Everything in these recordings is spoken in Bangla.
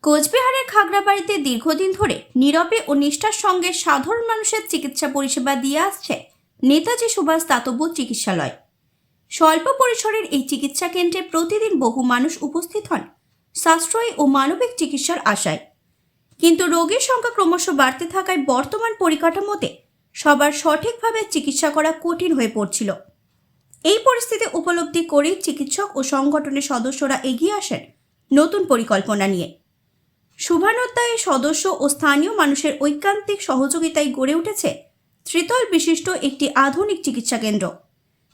কোচবিহারের খাগড়াবাড়িতে দীর্ঘদিন ধরে নীরবে ও নিষ্ঠার সঙ্গে সাধারণ মানুষের চিকিৎসা পরিষেবা দিয়ে আসছে নেতাজি সুভাষ দাতব্য চিকিৎসালয়। স্বল্প পরিসরের এই চিকিৎসা কেন্দ্রে প্রতিদিন বহু মানুষ উপস্থিত হন সাশ্রয়ী ও মানবিক চিকিৎসার আশায়। কিন্তু রোগীর সংখ্যা ক্রমশ বাড়তে থাকায় বর্তমান পরিকাঠামোতে সবার সঠিকভাবে চিকিৎসা করা কঠিন হয়ে পড়ছিল। এই পরিস্থিতি উপলব্ধি করেই চিকিৎসক ও সংগঠনের সদস্যরা এগিয়ে আসেন নতুন পরিকল্পনা নিয়ে। শুভানুধ্যায়ী সদস্য ও স্থানীয় মানুষের ঐকান্তিক সহযোগিতায় গড়ে উঠেছে ত্রিতল বিশিষ্ট একটি আধুনিক চিকিৎসা কেন্দ্র,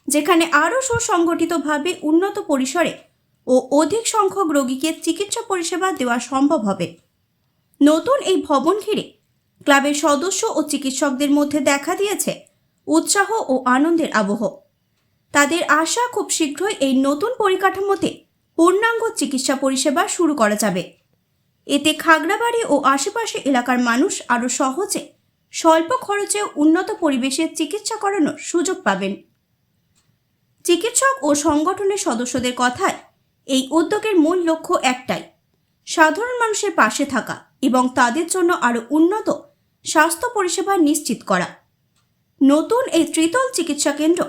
যেখানে আরও সুসংগঠিতভাবে উন্নত পরিসরে ও অধিক সংখ্যক রোগীকে চিকিৎসা পরিষেবা দেওয়া সম্ভব হবে। নতুন এই ভবন ঘিরে ক্লাবের সদস্য ও চিকিৎসকদের মধ্যে দেখা দিয়েছে উৎসাহ ও আনন্দের আবহ। তাদের আশা, খুব শীঘ্রই এই নতুন পরিকাঠামোতে পূর্ণাঙ্গ চিকিৎসা পরিষেবা শুরু করা যাবে। এতে খাগড়াবাড়ি ও আশেপাশে এলাকার মানুষ আরও সহজে স্বল্প খরচে উন্নত পরিবেশে চিকিৎসা করানোর সুযোগ পাবেন। চিকিৎসক ও সংগঠনের সদস্যদের কথায় এই উদ্যোগের মূল লক্ষ্য একটাই, সাধারণ মানুষের পাশে থাকা এবং তাদের জন্য আরও উন্নত স্বাস্থ্য পরিষেবা নিশ্চিত করা। নতুন এই ত্রিতল চিকিৎসা কেন্দ্র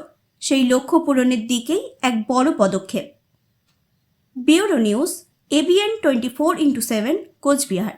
সেই লক্ষ্য পূরণের দিকেই এক বড় পদক্ষেপ। Bureau news, ABN 24x7, Cooch Behar.